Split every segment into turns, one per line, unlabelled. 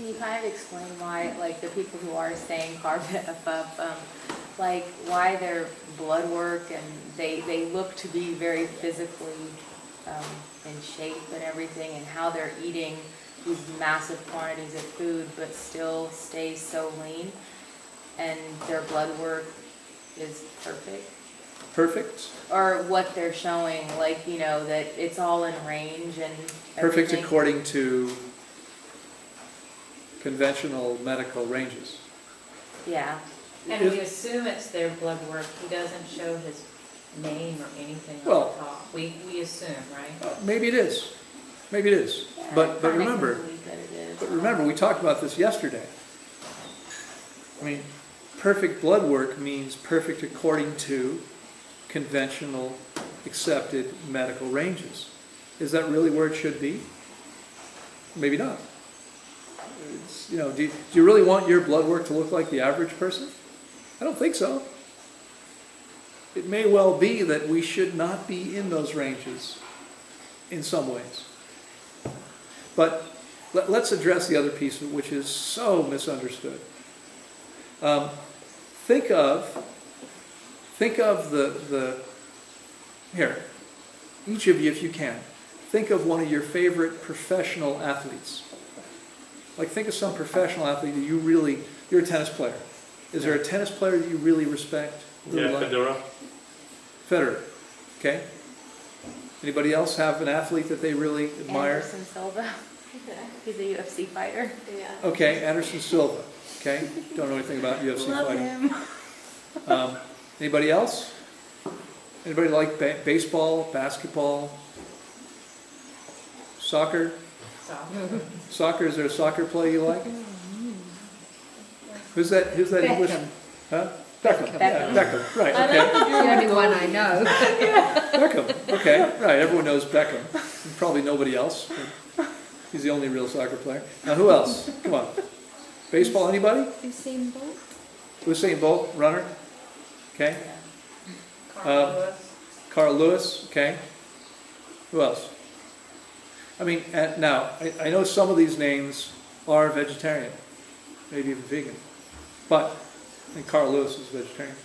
Can you kind of explain why, like, the people who are saying carb it up, like, why their blood work and they look to be very physically in shape and everything, and how they're eating these massive quantities of food but still stay so lean, and their blood work is perfect?
Perfect?
Or what they're showing, like, you know, that it's all in range and
Perfect
everything?
according to conventional medical ranges.
Yeah.
And we assume it's their blood work. He doesn't show his name or anything on
Well-
the top. We assume, right?
Maybe it is. Maybe it is.
Yeah, I
But
kinda
remember,
believe that it is.
But remember, we talked about this yesterday. I mean, perfect blood work means perfect according to conventional, accepted medical ranges. Is that really where it should be? Maybe not. It's, you know, do you really want your blood work to look like the average person? I don't think so. It may well be that we should not be in those ranges in some ways. But let's address the other piece, which is so misunderstood. Think of the here, each of you, if you can, think of one of your favorite professional athletes. Like, think of some professional athlete that you're a tennis player. Is there a tennis player that you really respect?
Yeah,
Really like?
Fedora.
Federer. Okay. Anybody else have an athlete that they really admire?
Anderson Silva. He's a UFC fighter.
Yeah.
Okay, Anderson Silva. Okay, don't know anything about UFC
Love
fighting.
him.
Anybody else? Anybody like baseball, basketball, soccer? Soccer, is there a soccer play you like? Who's that English? Huh? Beckham. Yeah, Beckham. Right, okay.
The only one I know.
Beckham. Okay, right. Everyone knows Beckham. Probably nobody else. But he's the only real soccer player. Now, who else? Come on. Baseball, anybody?
Usain Bolt.
Usain Bolt, runner. Okay.
Carl Lewis.
Carl Lewis. Okay. Who else? I mean, now, I know some of these names are vegetarian, maybe even vegan, but I think Carl Lewis is vegetarian.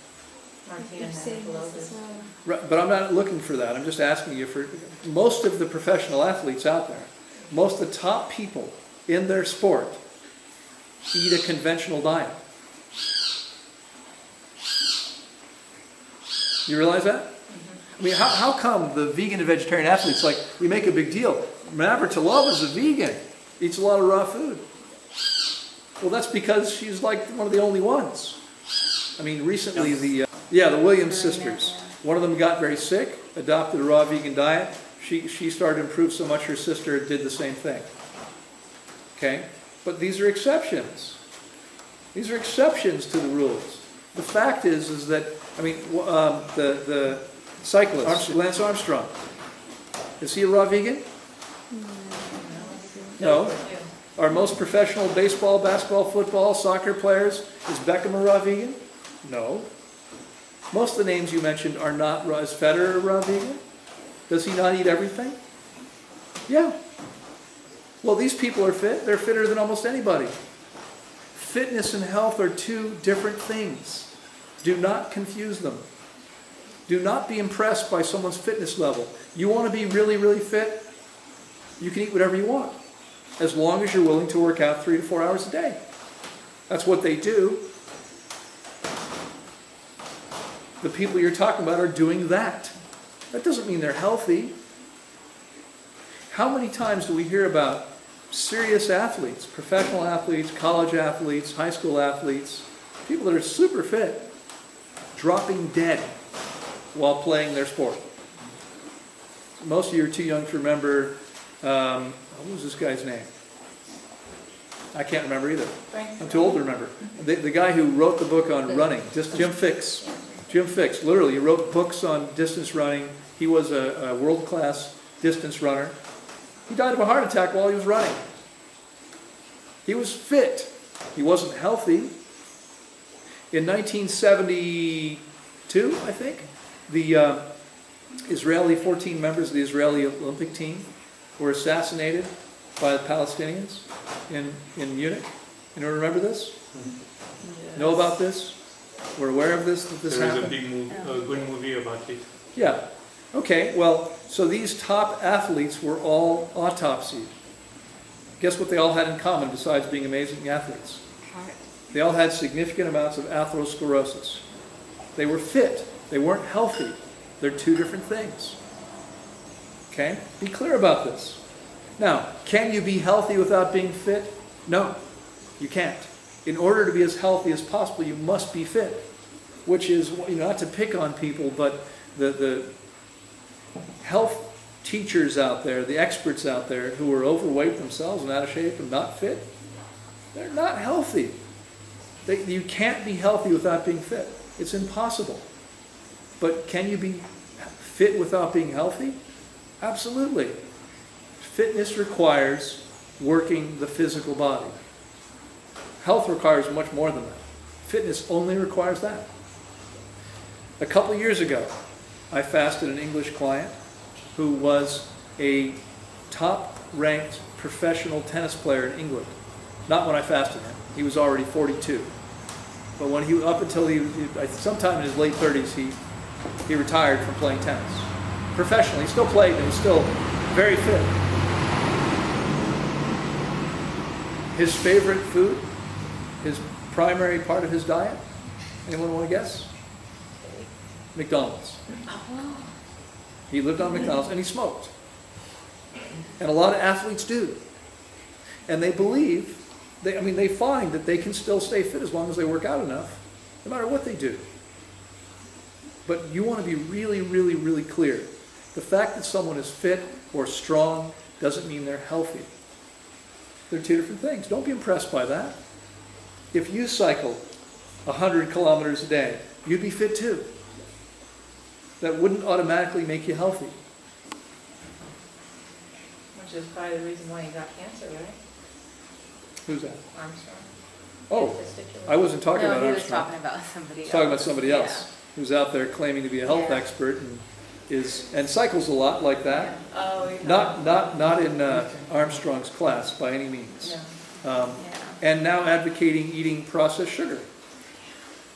Martina
Usain Bolt
Nashville.
as well.
Right, but I'm not looking for that. I'm just asking you for most of the professional athletes out there, most of the top people in their sport eat a conventional diet. You realize that? I mean, how come the vegan and vegetarian athletes, like, we make a big deal? Navratilova is a vegan, eats a lot of raw food. Well, that's because she's like one of the only ones. I mean, recently the Williams sisters, one of them got very sick, adopted a raw vegan diet. She started to improve so much her sister did the same thing. Okay? But these are exceptions. These are exceptions to the rules. The fact is that, I mean, the cyclist, Lance Armstrong, is he a raw vegan? No. Are most professional baseball, basketball, football, soccer players, is Beckham a raw vegan? No. Most of the names you mentioned are not raw. Is Federer a raw vegan? Does he not eat everything? Yeah. Well, these people are fit. They're fitter than almost anybody. Fitness and health are two different things. Do not confuse them. Do not be impressed by someone's fitness level. You want to be really, really fit? You can eat whatever you want, as long as you're willing to work out 3 to 4 hours a day. That's what they do. The people you're talking about are doing that. That doesn't mean they're healthy. How many times do we hear about serious athletes, professional athletes, college athletes, high school athletes, people that are super fit, dropping dead while playing their sport? Most of you are too young to remember, what was this guy's name? I can't remember either. I'm too old to remember. The guy who wrote the book on running, Jim Fixx. Jim Fixx, literally, he wrote books on distance running. He was a world-class distance runner. He died of a heart attack while he was running. He was fit. He wasn't healthy. In 1972, I think, the 14 members of the Israeli Olympic team were assassinated by the Palestinians in Munich? Anyone remember this? Know about this? We're aware of this, that this
There is a
happened?
big movie, a good movie about it.
Yeah. Okay, well, so these top athletes were all autopsied. Guess what they all had in common besides being amazing athletes? They all had significant amounts of atherosclerosis. They were fit. They weren't healthy. They're two different things. Okay? Be clear about this. Now, can you be healthy without being fit? No, you can't. In order to be as healthy as possible, you must be fit. Which is, not to pick on people, but the health teachers out there, the experts out there who are overweight themselves and out of shape and not fit, they're not healthy. You can't be healthy without being fit. It's impossible. But can you be fit without being healthy? Absolutely. Fitness requires working the physical body. Health requires much more than that. Fitness only requires that. A couple years ago, I fasted an English client who was a top-ranked professional tennis player in England. Not when I fasted him. He was already 42. But when up until sometime in his late 30s, he retired from playing tennis. Professionally, he still played and was still very fit. His favorite food, his primary part of his diet, anyone want to guess? McDonald's. He lived on McDonald's and he smoked. And a lot of athletes do. And they believe, they find that they can still stay fit as long as they work out enough, no matter what they do. But you want to be really, really, really clear. The fact that someone is fit or strong doesn't mean they're healthy. They're two different things. Don't be impressed by that. If you cycle 100 kilometers a day, you'd be fit too. That wouldn't automatically make you healthy.
Which is probably the reason why he got cancer, right?
Who's that?
Armstrong.
Oh,
Testicular.
I wasn't talking
No,
about
he was
Armstrong.
talking about somebody
I was
else.
talking about somebody else
Yeah.
who's out there claiming to be a health
Yeah.
expert and cycles a lot like that.
Oh, you're
Not in Armstrong's class by any means.
No.
Um,
Yeah.
and now advocating eating processed sugar.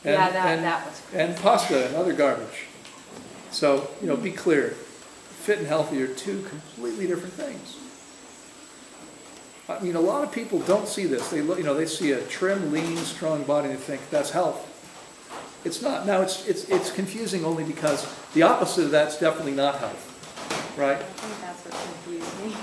And,
Yeah, that was crazy.
and pasta and other garbage. So, be clear. Fit and healthy are two completely different things. I mean, a lot of people don't see this. They look, they see a trim, lean, strong body and they think that's health. It's not. Now, it's confusing only because the opposite of that's definitely not health, right?
I think that's what confused me.